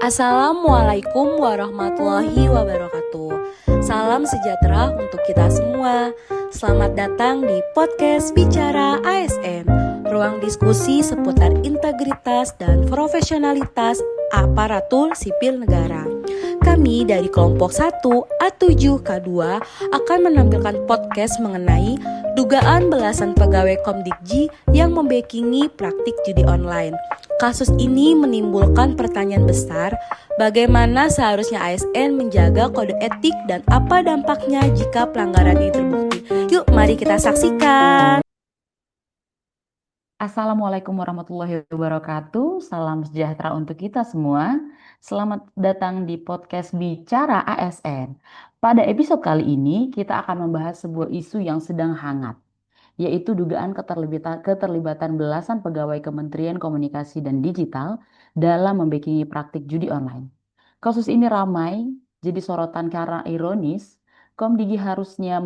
Assalamualaikum warahmatullahi wabarakatuh. Salam sejahtera untuk kita semua. Selamat datang di podcast Bicara ASN, ruang diskusi seputar integritas dan profesionalitas aparatur sipil negara. Kami dari kelompok 1 A7K2 akan menampilkan podcast mengenai dugaan belasan pegawai Komdikji yang membackingi praktik judi online. Kasus ini menimbulkan pertanyaan besar, bagaimana seharusnya ASN menjaga kode etik dan apa dampaknya jika pelanggaran ini terbukti. Yuk, mari kita saksikan. Assalamualaikum warahmatullahi wabarakatuh. Salam sejahtera untuk kita semua. Selamat datang di podcast Bicara ASN. Pada episode kali ini, kita akan membahas sebuah isu yang sedang hangat, yaitu dugaan keterlibatan belasan pegawai Kementerian Komunikasi dan Digital dalam membackingi praktik judi online. Kasus ini ramai, jadi sorotan karena ironis, Komdigi harusnya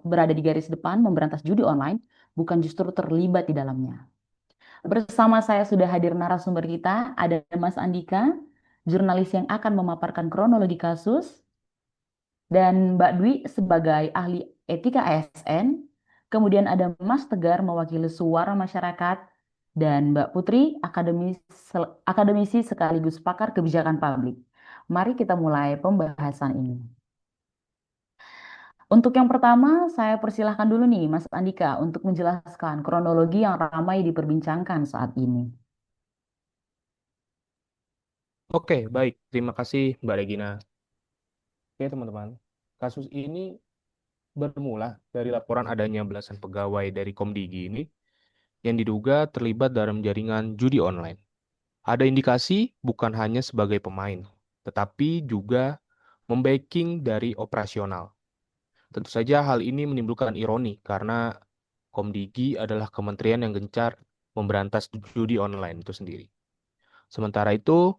berada di garis depan memberantas judi online, bukan justru terlibat di dalamnya. Bersama saya sudah hadir narasumber kita, ada Mas Andika, jurnalis yang akan memaparkan kronologi kasus, dan Mbak Dwi sebagai ahli etika ASN. Kemudian ada Mas Tegar mewakili suara masyarakat, dan Mbak Putri, akademisi sekaligus pakar kebijakan publik. Mari kita mulai pembahasan ini. Untuk yang pertama, saya persilahkan dulu nih Mas Andika untuk menjelaskan kronologi yang ramai diperbincangkan saat ini. Oke, baik. Terima kasih, Mbak Regina. Oke, teman-teman. Kasus ini bermula dari laporan adanya belasan pegawai dari Komdigi ini yang diduga terlibat dalam jaringan judi online. Ada indikasi bukan hanya sebagai pemain, tetapi juga membacking dari operasional. Tentu saja hal ini menimbulkan ironi karena Komdigi adalah kementerian yang gencar memberantas judi online itu sendiri. Sementara itu,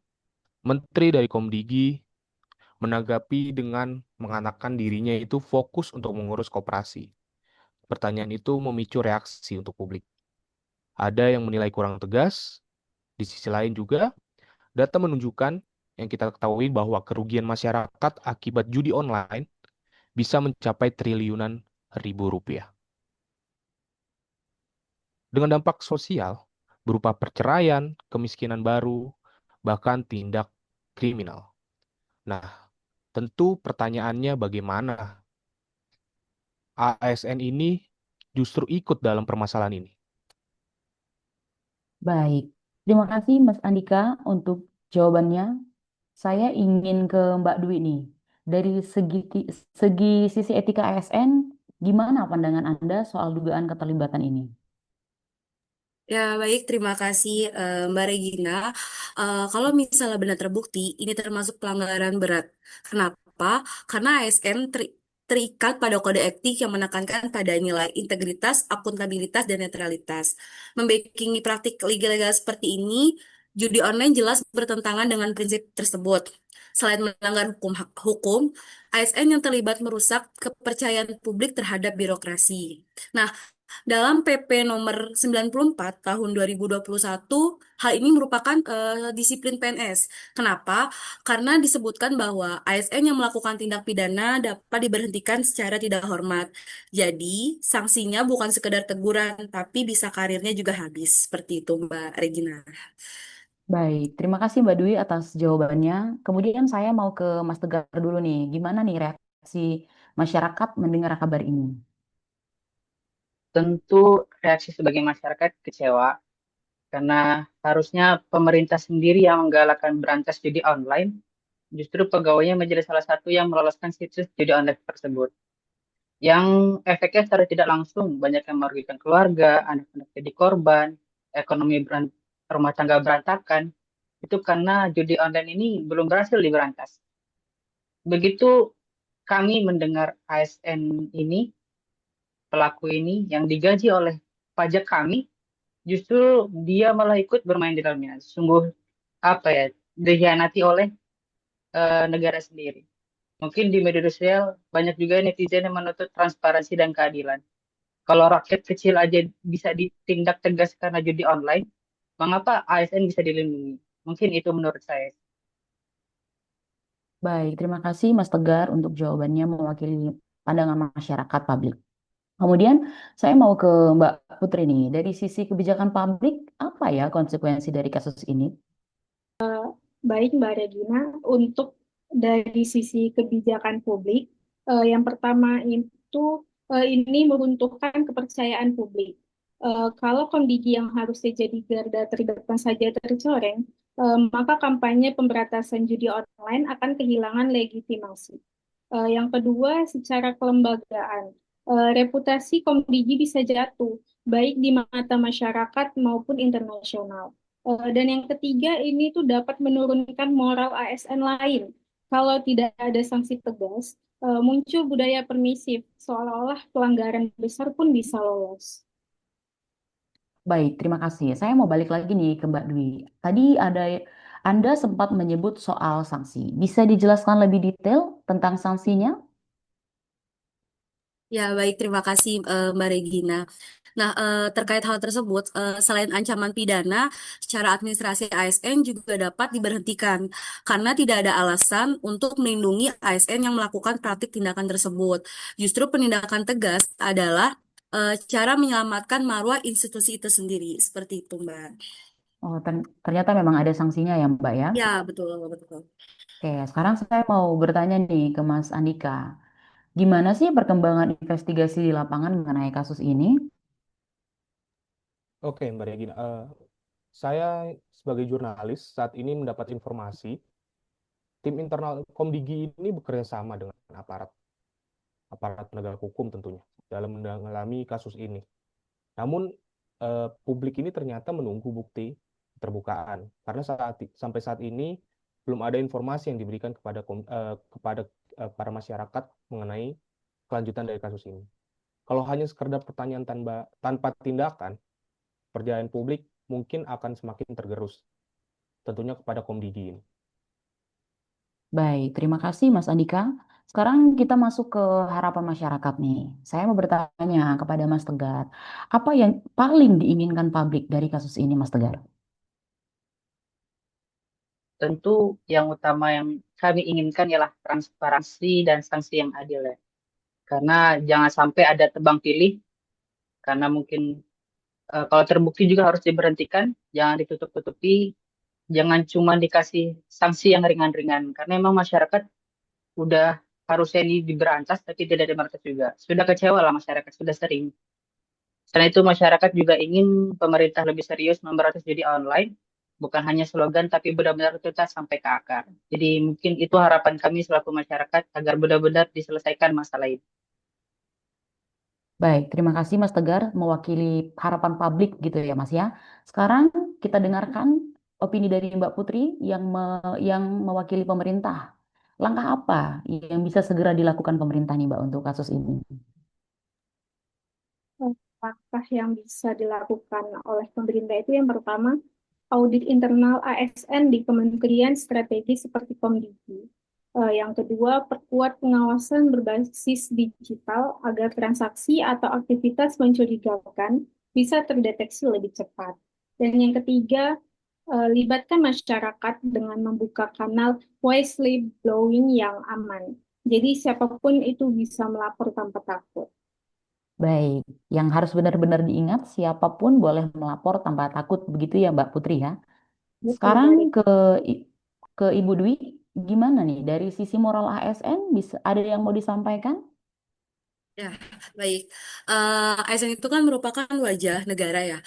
Menteri dari Komdigi menanggapi dengan mengatakan dirinya itu fokus untuk mengurus koperasi. Pertanyaan itu memicu reaksi untuk publik. Ada yang menilai kurang tegas, di sisi lain juga data menunjukkan yang kita ketahui bahwa kerugian masyarakat akibat judi online bisa mencapai triliunan ribu rupiah. Dengan dampak sosial berupa perceraian, kemiskinan baru, bahkan tindak kriminal. Nah, tentu pertanyaannya bagaimana ASN ini justru ikut dalam permasalahan ini. Baik, terima kasih Mas Andika untuk jawabannya. Saya ingin ke Mbak Dwi nih. Dari segi sisi etika ASN, gimana pandangan Anda soal dugaan keterlibatan ini? Ya, baik, terima kasih Mbak Regina. Kalau misalnya benar terbukti, ini termasuk pelanggaran berat. Kenapa? Karena ASN terikat pada kode etik yang menekankan pada nilai integritas, akuntabilitas, dan netralitas. Membackingi praktik legal-legal seperti ini, judi online jelas bertentangan dengan prinsip tersebut. Selain melanggar hukum, ASN yang terlibat merusak kepercayaan publik terhadap birokrasi. Nah, dalam PP nomor 94 tahun 2021, hal ini merupakan disiplin PNS. Kenapa? Karena disebutkan bahwa ASN yang melakukan tindak pidana dapat diberhentikan secara tidak hormat. Jadi, sanksinya bukan sekedar teguran, tapi bisa karirnya juga habis. Seperti itu, Mbak Regina. Baik, terima kasih Mbak Dwi atas jawabannya. Kemudian saya mau ke Mas Tegar dulu nih. Gimana nih reaksi masyarakat mendengar kabar ini? Tentu reaksi sebagai masyarakat kecewa karena harusnya pemerintah sendiri yang menggalakkan berantas judi online, justru pegawainya menjadi salah satu yang meloloskan situs judi online tersebut. Yang efeknya secara tidak langsung banyak yang merugikan keluarga, anak-anak jadi korban, ekonomi rumah tangga berantakan, itu karena judi online ini belum berhasil diberantas. Begitu kami mendengar ASN ini, pelaku ini yang digaji oleh pajak kami, justru dia malah ikut bermain di dalamnya. Sungguh apa ya, dikhianati oleh negara sendiri. Mungkin di media sosial banyak juga netizen yang menuntut transparansi dan keadilan. Kalau rakyat kecil aja bisa ditindak tegas karena judi online, mengapa ASN bisa dilindungi? Mungkin itu menurut saya. Baik, terima kasih Mas Tegar untuk jawabannya mewakili pandangan masyarakat publik. Kemudian saya mau ke Mbak Putri nih. Dari sisi kebijakan publik, apa ya konsekuensi dari kasus ini? Baik, Mbak Regina, untuk dari sisi kebijakan publik, yang pertama itu ini meruntuhkan kepercayaan publik. Kalau kondisi yang harusnya jadi garda terdepan saja tercoreng, maka kampanye pemberantasan judi online akan kehilangan legitimasi. Yang kedua, secara kelembagaan, reputasi Komdigi bisa jatuh, baik di mata masyarakat maupun internasional. Dan yang ketiga, ini tuh dapat menurunkan moral ASN lain. Kalau tidak ada sanksi tegas, muncul budaya permisif, seolah-olah pelanggaran besar pun bisa lolos. Baik, terima kasih. Saya mau balik lagi nih ke Mbak Dwi. Tadi Anda sempat menyebut soal sanksi. Bisa dijelaskan lebih detail tentang sanksinya? Ya, baik, terima kasih Mbak Regina. Nah, terkait hal tersebut, selain ancaman pidana, secara administrasi ASN juga dapat diberhentikan karena tidak ada alasan untuk melindungi ASN yang melakukan praktik tindakan tersebut. Justru penindakan tegas adalah cara menyelamatkan marwah institusi itu sendiri. Seperti itu, Mbak. Oh, ternyata memang ada sanksinya ya, Mbak ya. Ya, betul, betul. Oke, sekarang saya mau bertanya nih ke Mas Andika. Gimana sih perkembangan investigasi di lapangan mengenai kasus ini? Oke, Mbak Regina. Saya sebagai jurnalis saat ini mendapat informasi tim internal Komdigi ini bekerja sama dengan aparat aparat penegak hukum tentunya dalam mendalami kasus ini. Namun publik ini ternyata menunggu bukti keterbukaan karena sampai saat ini belum ada informasi yang diberikan kepada para masyarakat mengenai kelanjutan dari kasus ini. Kalau hanya sekedar pertanyaan tanpa tindakan, perjalanan publik mungkin akan semakin tergerus, tentunya kepada Komdigi ini. Baik, terima kasih Mas Andika. Sekarang kita masuk ke harapan masyarakat nih. Saya mau bertanya kepada Mas Tegar, apa yang paling diinginkan publik dari kasus ini, Mas Tegar? Tentu yang utama yang kami inginkan ialah transparansi dan sanksi yang adil ya. Karena jangan sampai ada tebang pilih, karena mungkin kalau terbukti juga harus diberhentikan, jangan ditutup-tutupi, jangan cuma dikasih sanksi yang ringan-ringan. Karena memang masyarakat udah harusnya ini diberantas, tapi tidak diberantas juga. Sudah kecewa lah masyarakat, sudah sering. Selain itu masyarakat juga ingin pemerintah lebih serius memberantas judi online, bukan hanya slogan tapi benar-benar tuntas sampai ke akar. Jadi mungkin itu harapan kami selaku masyarakat agar benar-benar diselesaikan masalah ini. Baik, terima kasih Mas Tegar mewakili harapan publik gitu ya Mas ya. Sekarang kita dengarkan opini dari Mbak Putri yang mewakili pemerintah. Langkah apa yang bisa segera dilakukan pemerintah nih Mbak untuk kasus ini? Langkah yang bisa dilakukan oleh pemerintah itu yang pertama, audit internal ASN di kementerian strategi seperti Komdigi. Yang kedua, perkuat pengawasan berbasis digital agar transaksi atau aktivitas mencurigakan bisa terdeteksi lebih cepat. Dan yang ketiga, libatkan masyarakat dengan membuka kanal whistleblowing yang aman. Jadi siapapun itu bisa melapor tanpa takut. Baik, yang harus benar-benar diingat siapapun boleh melapor tanpa takut begitu ya Mbak Putri ya. Betul, Sekarang Mbak. i- ke Ibu Dwi, gimana nih dari sisi moral ASN bisa ada yang mau disampaikan? Ya, baik. ASN itu kan merupakan wajah negara ya.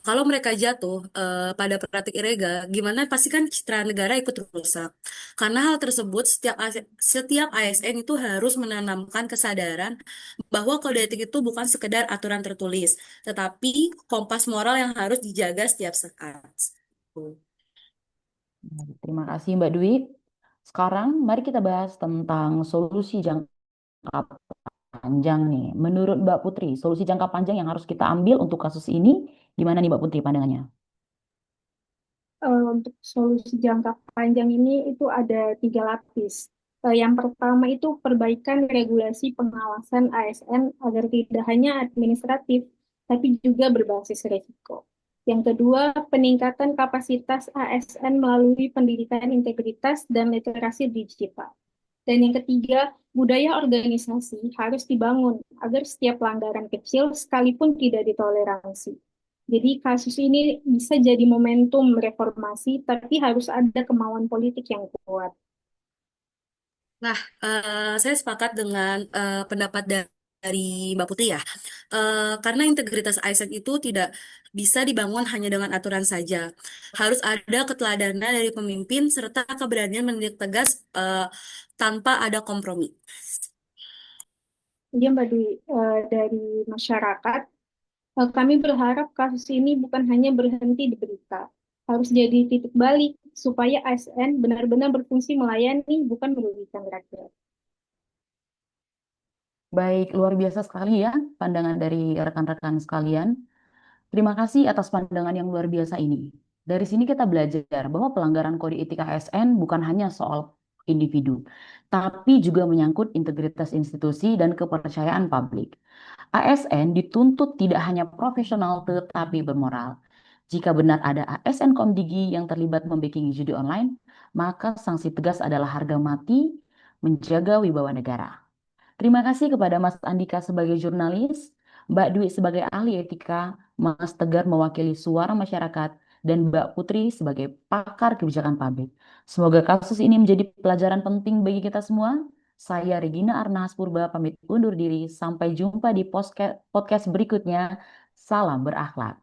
Kalau mereka jatuh pada praktik ilegal, gimana pasti kan citra negara ikut rusak. Karena hal tersebut, setiap ASN itu harus menanamkan kesadaran bahwa kode etik itu bukan sekedar aturan tertulis, tetapi kompas moral yang harus dijaga setiap saat. Terima kasih Mbak Dwi. Sekarang mari kita bahas tentang solusi jangka panjang nih. Menurut Mbak Putri, solusi jangka panjang yang harus kita ambil untuk kasus ini, gimana nih Mbak Putri pandangannya? Untuk solusi jangka panjang ini itu ada 3 lapis. Yang pertama itu perbaikan regulasi pengawasan ASN agar tidak hanya administratif, tapi juga berbasis risiko. Yang kedua, peningkatan kapasitas ASN melalui pendidikan integritas dan literasi digital. Dan yang ketiga, budaya organisasi harus dibangun agar setiap pelanggaran kecil sekalipun tidak ditoleransi. Jadi kasus ini bisa jadi momentum reformasi, tapi harus ada kemauan politik yang kuat. Nah, saya sepakat dengan pendapat dari Mbak Putih ya. Karena integritas ASN itu tidak bisa dibangun hanya dengan aturan saja. Harus ada keteladanan dari pemimpin serta keberanian menindak tegas tanpa ada kompromi. Iya, Mbak Dwi, dari masyarakat, kami berharap kasus ini bukan hanya berhenti di berita, harus jadi titik balik supaya ASN benar-benar berfungsi melayani, bukan merugikan rakyat. Baik, luar biasa sekali ya pandangan dari rekan-rekan sekalian. Terima kasih atas pandangan yang luar biasa ini. Dari sini kita belajar bahwa pelanggaran kode etik ASN bukan hanya soal individu, tapi juga menyangkut integritas institusi dan kepercayaan publik. ASN dituntut tidak hanya profesional tetapi bermoral. Jika benar ada ASN Komdigi yang terlibat membacking judi online, maka sanksi tegas adalah harga mati menjaga wibawa negara. Terima kasih kepada Mas Andika sebagai jurnalis, Mbak Dwi sebagai ahli etika, Mas Tegar mewakili suara masyarakat, dan Mbak Putri sebagai pakar kebijakan publik. Semoga kasus ini menjadi pelajaran penting bagi kita semua. Saya Regina Arnahas Purba pamit undur diri. Sampai jumpa di podcast berikutnya. Salam berakhlak.